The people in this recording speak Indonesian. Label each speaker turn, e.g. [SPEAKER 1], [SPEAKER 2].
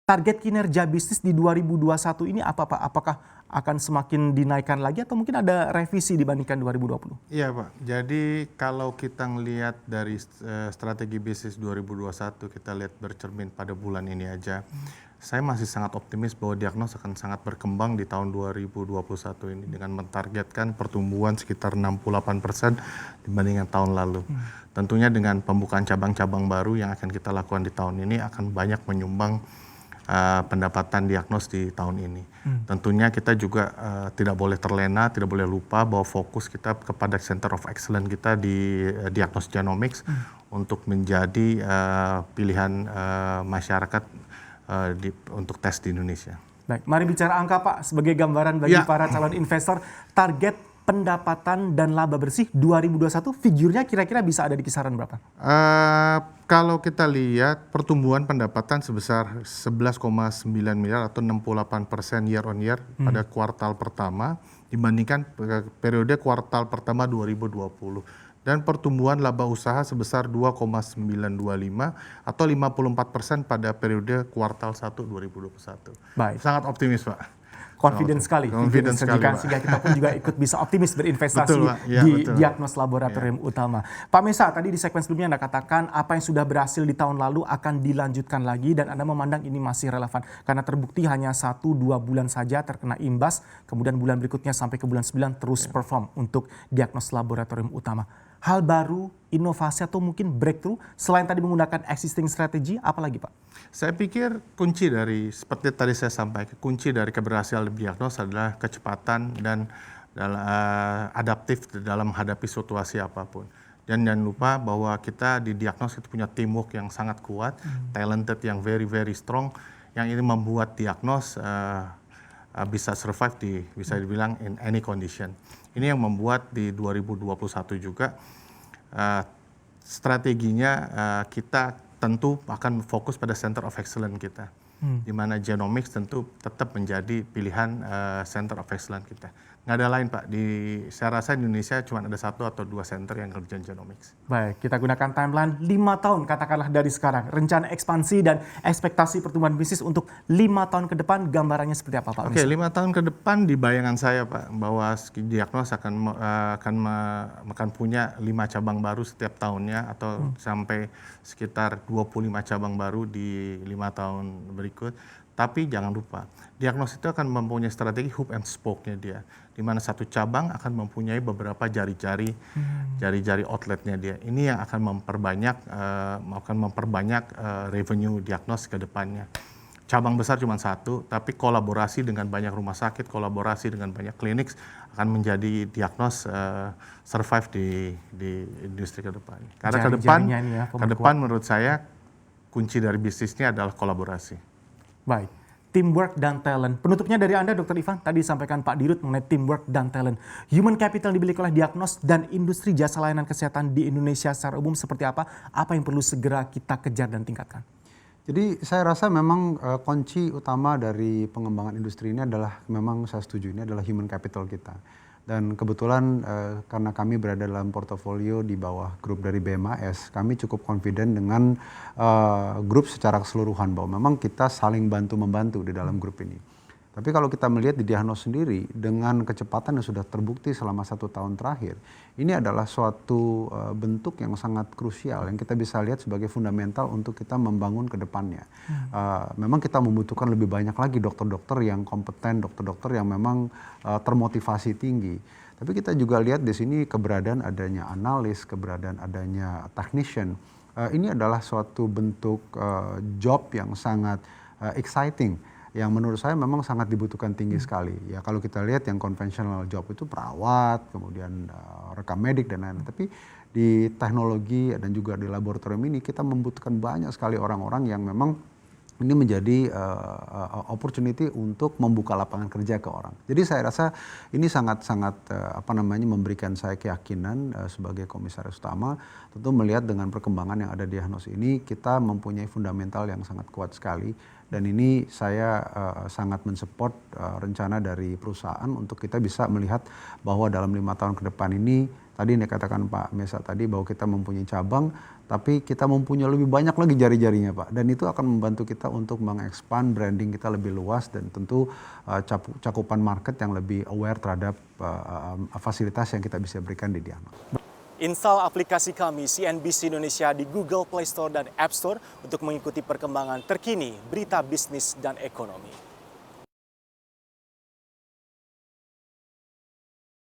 [SPEAKER 1] target kinerja bisnis di 2021 ini apa Pak? Apakah akan semakin dinaikkan lagi atau mungkin ada revisi dibandingkan 2020?
[SPEAKER 2] Iya Pak, jadi kalau kita ngelihat dari strategi bisnis 2021, kita lihat bercermin pada bulan ini aja, saya masih sangat optimis bahwa Diagnos akan sangat berkembang di tahun 2021 ini dengan mentargetkan pertumbuhan sekitar 68% dibandingkan tahun lalu. Tentunya dengan pembukaan cabang-cabang baru yang akan kita lakukan di tahun ini akan banyak menyumbang pendapatan Diagnos di tahun ini. Tentunya kita juga tidak boleh terlena, tidak boleh lupa bahwa fokus kita kepada Center of Excellence kita di Diagnos Genomics untuk menjadi pilihan masyarakat untuk tes di Indonesia.
[SPEAKER 1] Baik, mari bicara angka Pak sebagai gambaran bagi para calon investor. Target pendapatan dan laba bersih 2021 figurnya kira-kira bisa ada di kisaran berapa?
[SPEAKER 2] Kalau kita lihat pertumbuhan pendapatan sebesar 11,9 miliar atau 68% year on year pada kuartal pertama dibandingkan periode kuartal pertama 2020. Dan pertumbuhan laba usaha sebesar 2,925 atau 54% pada periode kuartal 1 2021.
[SPEAKER 1] Baik.
[SPEAKER 2] Sangat optimis Pak.
[SPEAKER 1] Confident sekali, sehingga kita pun juga ikut bisa optimis berinvestasi di Diagnos Laboratorium Utama. Pak Mesa, tadi di segmen sebelumnya Anda katakan apa yang sudah berhasil di tahun lalu akan dilanjutkan lagi dan Anda memandang ini masih relevan karena terbukti hanya 1-2 bulan saja terkena imbas, kemudian bulan berikutnya sampai ke bulan 9 terus perform untuk Diagnos Laboratorium Utama. Hal baru, inovasi atau mungkin breakthrough selain tadi menggunakan existing strategi, apa lagi Pak?
[SPEAKER 2] Saya pikir kunci dari, seperti tadi saya sampaikan, kunci dari keberhasilan Diagnos adalah kecepatan dan adaptif dalam menghadapi situasi apapun. Dan jangan lupa bahwa kita di Diagnos itu punya teamwork yang sangat kuat, talented yang very strong, yang ini membuat Diagnos bisa survive bisa dibilang in any condition. Ini yang membuat di 2021 juga strateginya kita tentu akan fokus pada Center of Excellence kita. Di mana genomics tentu tetap menjadi pilihan Center of Excellence kita. Nggak ada lain Pak, saya rasa di Indonesia cuma ada 1 atau 2 center yang kerjaan genomics.
[SPEAKER 1] Baik, kita gunakan timeline 5 tahun katakanlah dari sekarang. Rencana ekspansi dan ekspektasi pertumbuhan bisnis untuk 5 tahun ke depan gambarannya seperti apa Pak?
[SPEAKER 2] Oke, 5 tahun ke depan di bayangan saya Pak, bahwa Diagnos akan punya 5 cabang baru setiap tahunnya atau sampai sekitar 25 cabang baru di 5 tahun berikut. Tapi jangan lupa, Diagnos itu akan mempunyai strategi hub and spoke-nya dia. Di mana satu cabang akan mempunyai beberapa jari-jari outletnya dia. Ini yang akan memperbanyak revenue Diagnos ke depannya. Cabang besar cuma 1, tapi kolaborasi dengan banyak rumah sakit, kolaborasi dengan banyak klinik akan menjadi Diagnos survive di industri ke depan. Karena ke depan menurut saya kunci dari bisnisnya adalah kolaborasi.
[SPEAKER 1] Baik, teamwork dan talent. Penutupnya dari Anda Dr. Ivan, tadi disampaikan Pak Dirut mengenai teamwork dan talent. Human capital dimiliki oleh Diagnos dan industri jasa layanan kesehatan di Indonesia secara umum seperti apa? Apa yang perlu segera kita kejar dan tingkatkan?
[SPEAKER 3] Jadi saya rasa memang kunci utama dari pengembangan industri ini adalah, memang saya setuju, ini adalah human capital kita. Dan kebetulan karena kami berada dalam portofolio di bawah grup dari BMAS, kami cukup confident dengan grup secara keseluruhan bahwa memang kita saling bantu-membantu di dalam grup ini. Tapi kalau kita melihat di Diagnos sendiri, dengan kecepatan yang sudah terbukti selama 1 tahun terakhir, ini adalah suatu bentuk yang sangat krusial yang kita bisa lihat sebagai fundamental untuk kita membangun ke depannya. Memang kita membutuhkan lebih banyak lagi dokter-dokter yang kompeten, dokter-dokter yang memang termotivasi tinggi. Tapi kita juga lihat di sini keberadaan adanya analis, keberadaan adanya technician. Ini adalah suatu bentuk job yang sangat exciting, yang menurut saya memang sangat dibutuhkan tinggi sekali. Ya kalau kita lihat yang konvensional job itu perawat, kemudian rekam medik dan lain-lain. Tapi di teknologi dan juga di laboratorium ini kita membutuhkan banyak sekali orang-orang yang memang ini menjadi opportunity untuk membuka lapangan kerja ke orang. Jadi saya rasa ini sangat-sangat memberikan saya keyakinan sebagai komisaris utama, tentu melihat dengan perkembangan yang ada di Diagnos ini, kita mempunyai fundamental yang sangat kuat sekali. Dan ini saya sangat mensupport rencana dari perusahaan untuk kita bisa melihat bahwa dalam 5 tahun ke depan ini, tadi yang dikatakan Pak Mesa tadi bahwa kita mempunyai cabang, tapi kita mempunyai lebih banyak lagi jari-jarinya Pak. Dan itu akan membantu kita untuk mengekspand branding kita lebih luas dan tentu cakupan market yang lebih aware terhadap fasilitas yang kita bisa berikan di Diagnos.
[SPEAKER 1] Install aplikasi kami CNBC Indonesia di Google Play Store dan App Store untuk mengikuti perkembangan terkini berita bisnis dan ekonomi.